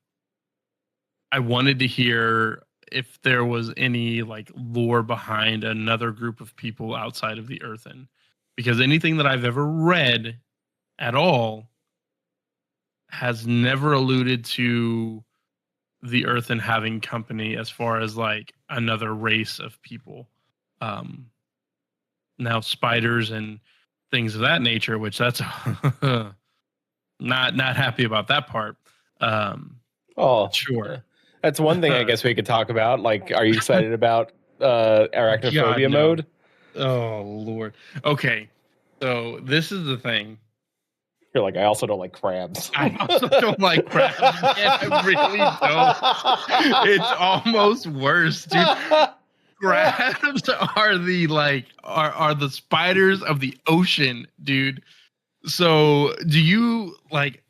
I wanted to hear if there was any like lore behind another group of people outside of the Earthen, because anything that I've ever read at all has never alluded to the Earthen having company as far as like another race of people. Now spiders and things of that nature, which that's not happy about that part. Sure.
That's one thing I guess we could talk about. Like, are you excited about arachnophobia mode?
Oh, Lord. Okay. So this is the thing.
You're like, I also don't like crabs.
I also don't like crabs. I really don't. It's almost worse, dude. Crabs are the are the spiders of the ocean, dude. So do you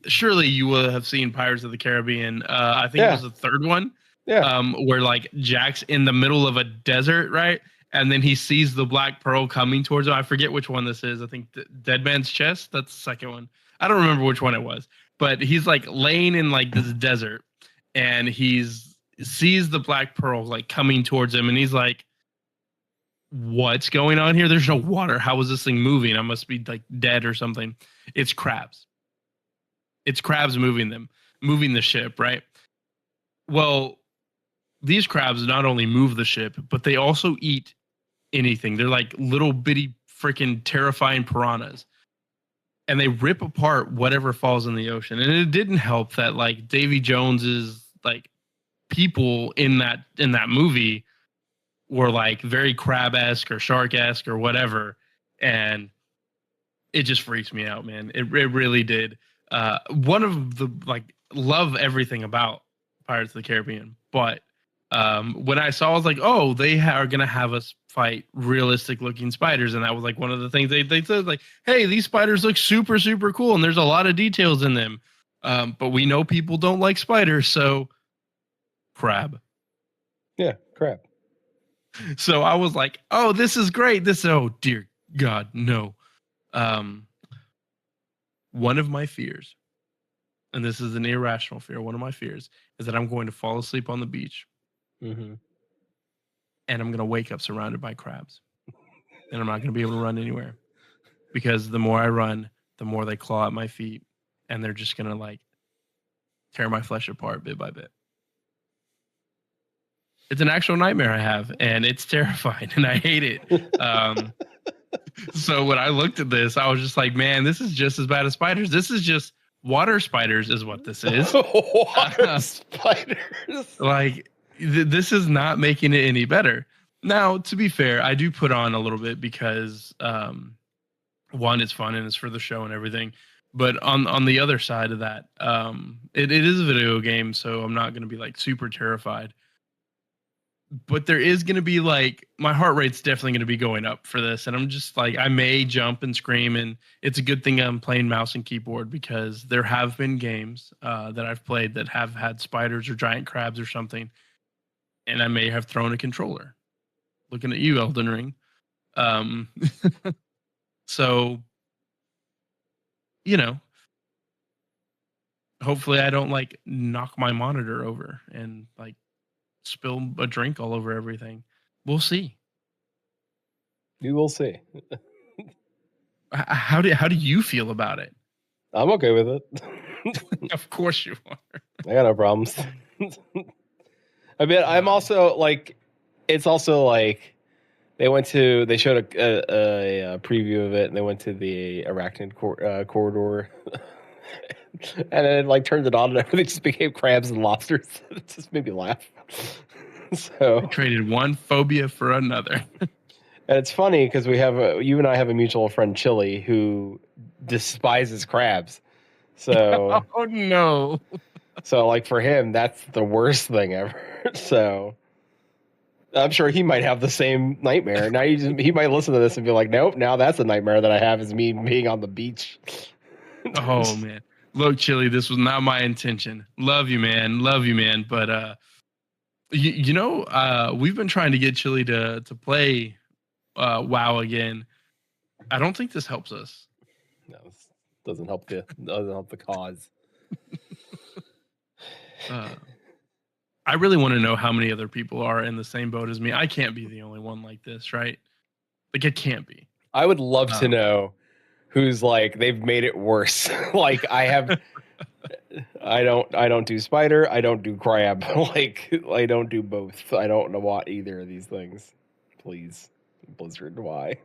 surely you will have seen Pirates of the Caribbean. I think it was the third one.
Yeah.
Where like Jack's in the middle of a desert, right? And then he sees the Black Pearl coming towards him. I forget which one this is. I think Dead Man's Chest. That's the second one. I don't remember which one it was. But he's like laying in like this desert, and sees the Black Pearl like coming towards him, and he's like, what's going on here? There's no water. How is this thing moving? I must be like dead or something. It's crabs. It's crabs moving the ship, right? Well, these crabs not only move the ship, but they also eat anything. They're like little bitty freaking terrifying piranhas. And they rip apart whatever falls in the ocean. And it didn't help that like Davy Jones's like people in that movie were like very crab-esque or shark-esque or whatever, and it just freaks me out, man. It really did. One of the love everything about Pirates of the Caribbean, but when I saw, I was like, oh, they are gonna have us fight realistic-looking spiders, and that was like one of the things they said, like, hey, these spiders look super super cool, and there's a lot of details in them, but we know people don't like spiders, so crab.
Yeah, crab.
So I was like, oh, this is great. Oh, dear God, no. One of my fears, and this is an irrational fear, one of my fears is that I'm going to fall asleep on the beach.
And
I'm going to wake up surrounded by crabs. And I'm not going to be able to run anywhere. Because the more I run, the more they claw at my feet, and they're just gonna like tear my flesh apart bit by bit. It's an actual nightmare I have, and it's terrifying, and I hate it. So when I looked at this, I was just like, man, this is just as bad as spiders. This is just water spiders, is what this is.
Water spiders.
Like, this is not making it any better. Now, to be fair, I do put on a little bit because one, it's fun and it's for the show and everything. But on the other side of that, it is a video game, so I'm not going to be like super terrified. But there is going to be like, my heart rate's definitely going to be going up for this. And I'm just like, I may jump and scream. And it's a good thing I'm playing mouse and keyboard, because there have been games that I've played that have had spiders or giant crabs or something. And I may have thrown a controller. Looking at you, Elden Ring. So, you know, hopefully I don't like knock my monitor over and like spill a drink all over everything. We'll see.
You will see.
How do you feel about it?
I'm okay with it.
Of course you are.
I got no problems. I mean, I'm also like, it's also like they showed a preview of it, and they went to the arachnid corridor, and then it like turned it on, and everything just became crabs and lobsters. It just made me laugh. So
I traded one phobia for another.
And it's funny because you and I have a mutual friend, Chili, who despises crabs. So,
oh no.
So like for him, that's the worst thing ever. So I'm sure he might have the same nightmare. Now he might listen to this and be like, nope, now that's a nightmare that I have, is me being on the beach.
Oh man. Look, Chili, this was not my intention. Love you, man. But we've been trying to get Chili to play WoW again. I don't think this helps us.
No, this doesn't help the cause.
I really want to know how many other people are in the same boat as me. I can't be the only one like this, right? Like, it can't be.
I would love to know who's like, they've made it worse. Like I have, I don't do spider. I don't do crab. Like I don't do both. I don't know what either of these things. Please, Blizzard, why?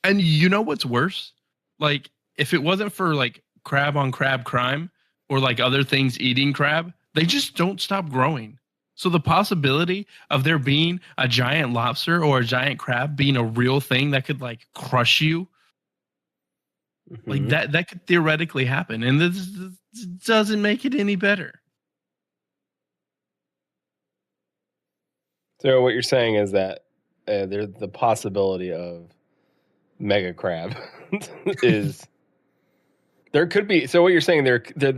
And you know what's worse? Like, if it wasn't for like crab on crab crime or like other things eating crab, they just don't stop growing. So the possibility of there being a giant lobster or a giant crab being a real thing that could like crush you, like that could theoretically happen. And this doesn't make it any better.
So what you're saying is that there's the possibility of mega crab is there could be. So what you're saying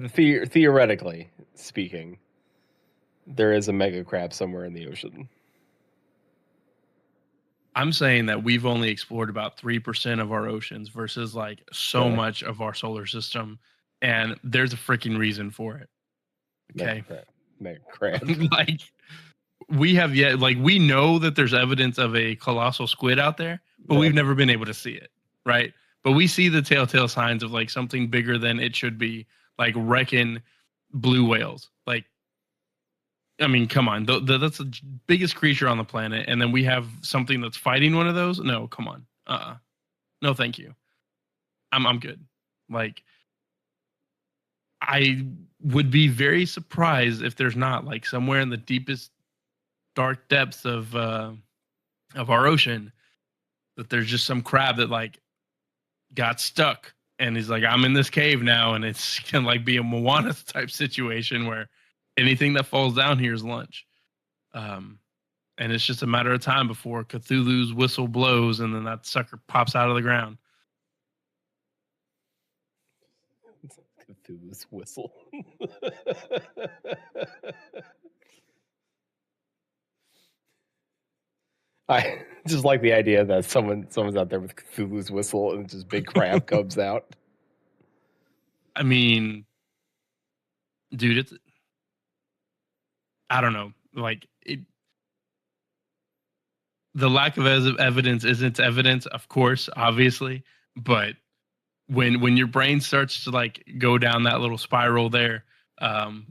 theoretically speaking, there is a mega crab somewhere in the ocean.
I'm saying that we've only explored about 3% of our oceans versus like so much of our solar system, and there's a freaking reason for it. Okay,
mega crab.
Like, we have yet, like, we know that there's evidence of a colossal squid out there, but we've never been able to see it, right? But we see the telltale signs of like something bigger than it should be, like wrecking blue whales. Like, I mean, come on, that's the biggest creature on the planet, and then we have something that's fighting one of those. No, come on, no, thank you. I'm good. Like, I would be very surprised if there's not like somewhere in the deepest dark depths of our ocean that there's just some crab that like got stuck and he's like, I'm in this cave now, and it's gonna like be a Moana type situation where anything that falls down here is lunch. And it's just a matter of time before Cthulhu's whistle blows and then that sucker pops out of the ground.
Cthulhu's whistle. I just like the idea that someone's out there with Cthulhu's whistle and just big crab comes out.
I mean, dude, I don't know. Like, the lack of evidence isn't evidence, of course, obviously, but when your brain starts to like go down that little spiral there,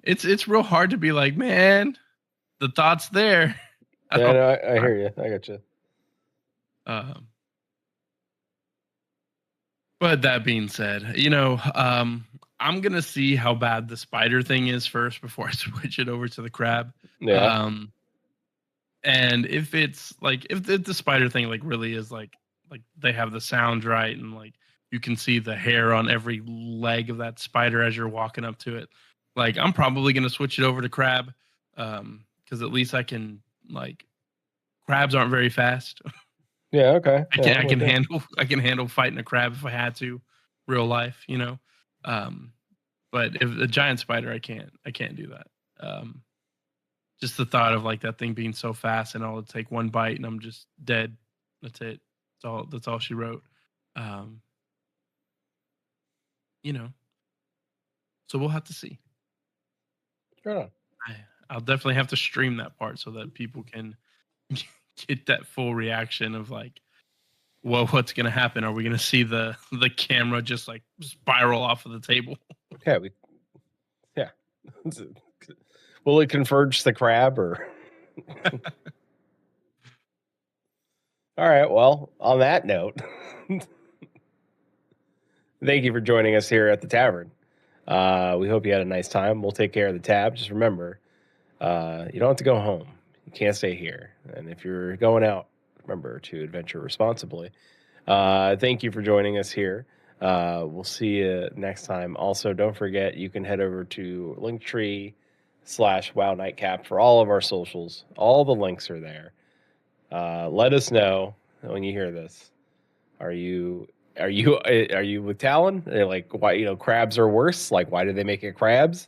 it's real hard to be like, man, the thoughts there.
Yeah, no, I hear you. I got you.
But that being said, I'm gonna see how bad the spider thing is first before I switch it over to the crab.
Yeah.
And if it's like if the spider thing like really is like they have the sound right and like you can see the hair on every leg of that spider as you're walking up to it, like I'm probably gonna switch it over to crab, because at least I can like crabs aren't very fast.
Yeah. Okay.
I can handle fighting a crab if I had to, real life, but if a giant spider, I can't do that. Just the thought of like that thing being so fast and I'll take one bite and I'm just dead. That's it. That's all she wrote. So we'll have to see.
Sure.
I'll definitely have to stream that part so that people can get that full reaction of like, well, what's going to happen? Are we going to see the camera just like spiral off of the table?
Yeah. Will it converge the crab or? All right. Well, on that note, thank you for joining us here at the tavern. We hope you had a nice time. We'll take care of the tab. Just remember, you don't have to go home. You can't stay here. And if you're going out, remember to adventure responsibly. Thank you for joining us here. We'll see you next time. Also, don't forget, you can head over to Linktree/WoW Nightcap for all of our socials. All the links are there. Let us know when you hear this. Are you with Talan? Like, why, crabs are worse? Like, why did they make it crabs?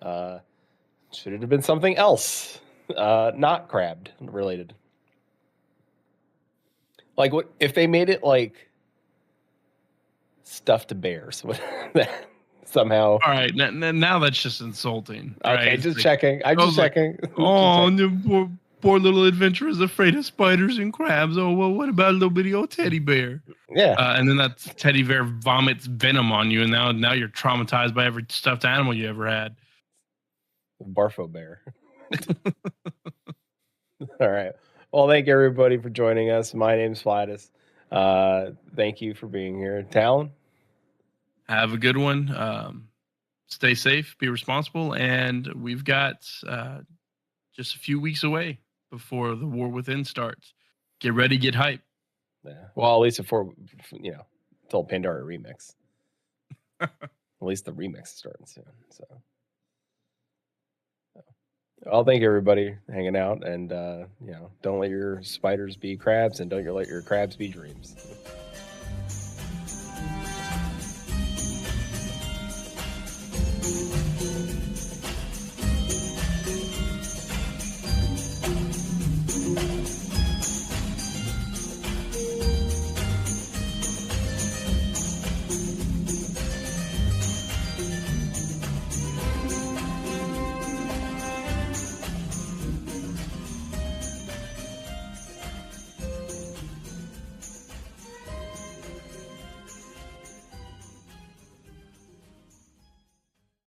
Should it have been something else? Not crab related. Like, what if they made it like stuffed bears? Somehow.
All right, now that's just insulting.
Okay,
right?
just checking. I'm just checking.
Oh, the poor little adventurer is afraid of spiders and crabs. Oh, well, what about a little bitty old teddy bear?
Yeah.
And then that teddy bear vomits venom on you, and now you're traumatized by every stuffed animal you ever had.
Barfo bear. All right. Well, thank you everybody for joining us. My name's Flattus. Thank you for being here. Talan?
Have a good one. Stay safe, be responsible, and we've got just a few weeks away before the War Within starts. Get ready, get hype.
Yeah. Well, at least until Pandora remix. At least the remix is starting soon. So, well, thank you everybody hanging out, and don't let your spiders be crabs, and don't let your crabs be dreams.